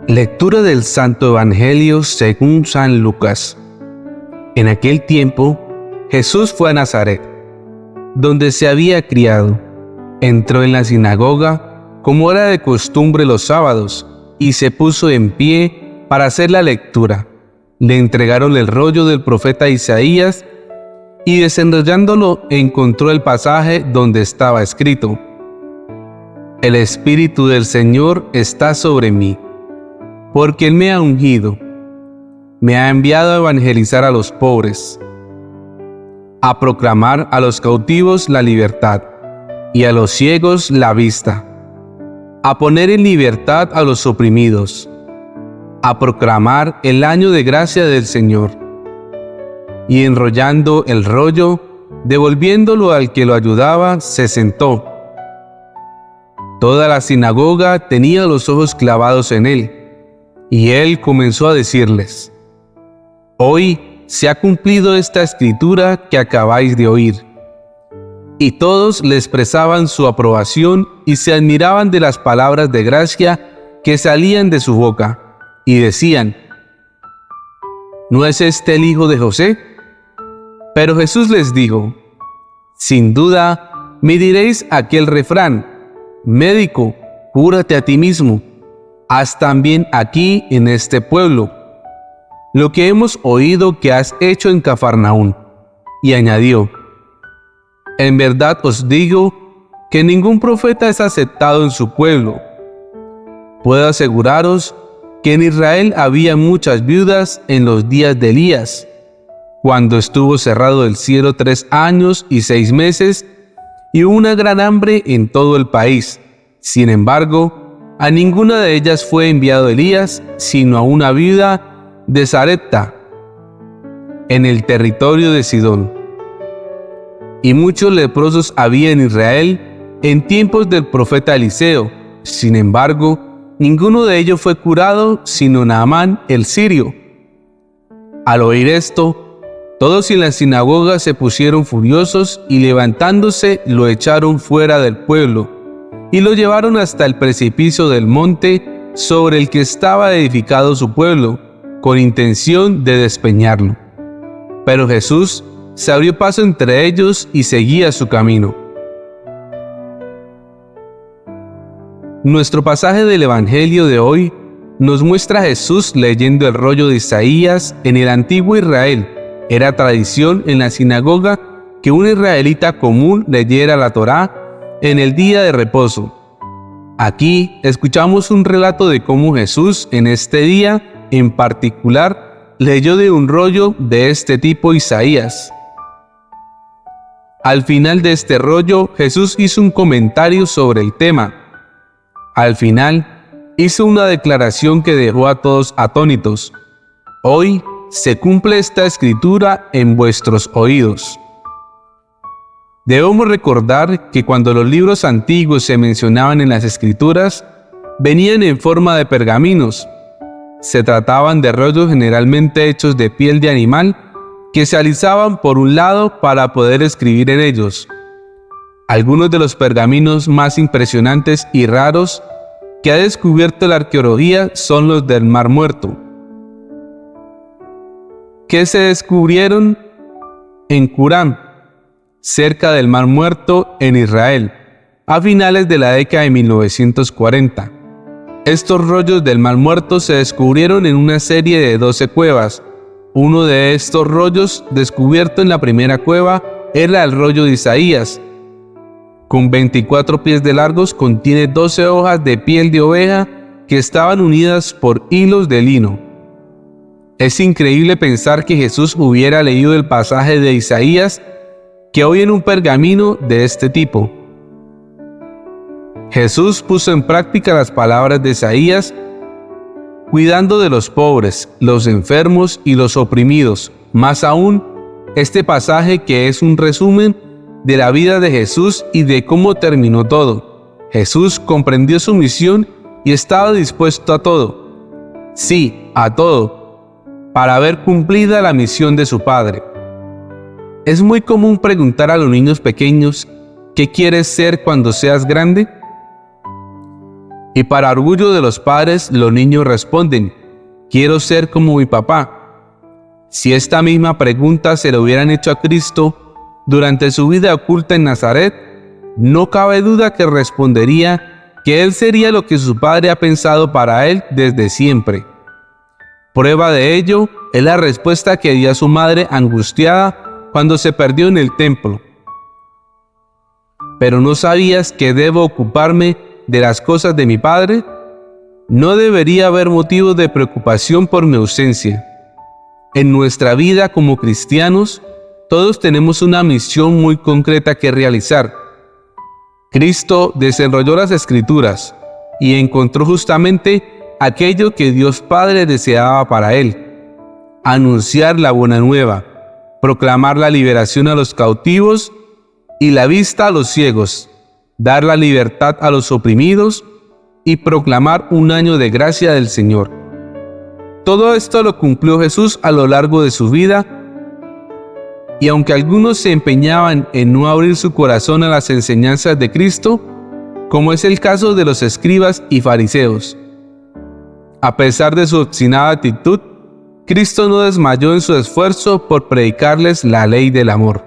Lectura del Santo Evangelio según San Lucas. En aquel tiempo, Jesús fue a Nazaret, donde se había criado. Entró en la sinagoga, como era de costumbre los sábados, y se puso en pie para hacer la lectura. Le entregaron el rollo del profeta Isaías, y desenrollándolo encontró el pasaje donde estaba escrito: El Espíritu del Señor está sobre mí, porque Él me ha ungido, me ha enviado a evangelizar a los pobres, a proclamar a los cautivos la libertad y a los ciegos la vista, a poner en libertad a los oprimidos, a proclamar el año de gracia del Señor. Y enrollando el rollo, devolviéndolo al que lo ayudaba, se sentó. Toda la sinagoga tenía los ojos clavados en él. Y él comenzó a decirles: Hoy se ha cumplido esta escritura que acabáis de oír. Y todos le expresaban su aprobación y se admiraban de las palabras de gracia que salían de su boca, y decían: ¿No es este el hijo de José? Pero Jesús les dijo: Sin duda me diréis aquel refrán: Médico, cúrate a ti mismo. Haz también aquí en este pueblo lo que hemos oído que has hecho en Cafarnaún. Y añadió: En verdad os digo que ningún profeta es aceptado en su pueblo. Puedo aseguraros que en Israel había muchas viudas en los días de Elías, cuando estuvo cerrado el cielo 3 años y 6 meses, y hubo una gran hambre en todo el país. Sin embargo, a ninguna de ellas fue enviado Elías, sino a una viuda de Sarepta, en el territorio de Sidón. Y muchos leprosos había en Israel en tiempos del profeta Eliseo. Sin embargo, ninguno de ellos fue curado, sino Naamán el sirio. Al oír esto, todos en la sinagoga se pusieron furiosos y levantándose lo echaron fuera del pueblo y lo llevaron hasta el precipicio del monte sobre el que estaba edificado su pueblo, con intención de despeñarlo. Pero Jesús se abrió paso entre ellos y seguía su camino. Nuestro pasaje del Evangelio de hoy nos muestra a Jesús leyendo el rollo de Isaías. En el antiguo Israel era tradición en la sinagoga que un israelita común leyera la Torá en el día de reposo. Aquí escuchamos un relato de cómo Jesús en este día en particular leyó de un rollo de este tipo Isaías. Al final de este rollo, Jesús hizo un comentario sobre el tema. Al final, hizo una declaración que dejó a todos atónitos: Hoy se cumple esta escritura en vuestros oídos. Debemos recordar que cuando los libros antiguos se mencionaban en las Escrituras, venían en forma de pergaminos. Se trataban de rollos generalmente hechos de piel de animal que se alisaban por un lado para poder escribir en ellos. Algunos de los pergaminos más impresionantes y raros que ha descubierto la arqueología son los del Mar Muerto, que se descubrieron en Qumran, cerca del Mar Muerto en Israel, a finales de la década de 1940. Estos rollos del Mar Muerto se descubrieron en una serie de 12 cuevas. Uno de estos rollos descubierto en la primera cueva era el rollo de Isaías. Con 24 pies de largos, contiene 12 hojas de piel de oveja que estaban unidas por hilos de lino. Es increíble pensar que Jesús hubiera leído el pasaje de Isaías que hoy en un pergamino de este tipo. Jesús puso en práctica las palabras de Isaías, cuidando de los pobres, los enfermos y los oprimidos. Más aún, este pasaje que es un resumen de la vida de Jesús y de cómo terminó todo. Jesús comprendió su misión y estaba dispuesto a todo. Sí, a todo, para ver cumplida la misión de su Padre. Es muy común preguntar a los niños pequeños: ¿qué quieres ser cuando seas grande? Y para orgullo de los padres, los niños responden: quiero ser como mi papá. Si esta misma pregunta se le hubieran hecho a Cristo durante su vida oculta en Nazaret, no cabe duda que respondería que él sería lo que su padre ha pensado para él desde siempre. Prueba de ello es la respuesta que dio a su madre angustiada cuando se perdió en el templo. ¿Pero no sabías que debo ocuparme de las cosas de mi padre? No debería haber motivos de preocupación por mi ausencia. En nuestra vida como cristianos, todos tenemos una misión muy concreta que realizar. Cristo desenrolló las Escrituras y encontró justamente aquello que Dios Padre deseaba para él: anunciar la buena nueva, proclamar la liberación a los cautivos y la vista a los ciegos, dar la libertad a los oprimidos y proclamar un año de gracia del Señor. Todo esto lo cumplió Jesús a lo largo de su vida, y aunque algunos se empeñaban en no abrir su corazón a las enseñanzas de Cristo, como es el caso de los escribas y fariseos, a pesar de su obstinada actitud, Cristo no desmayó en su esfuerzo por predicarles la ley del amor.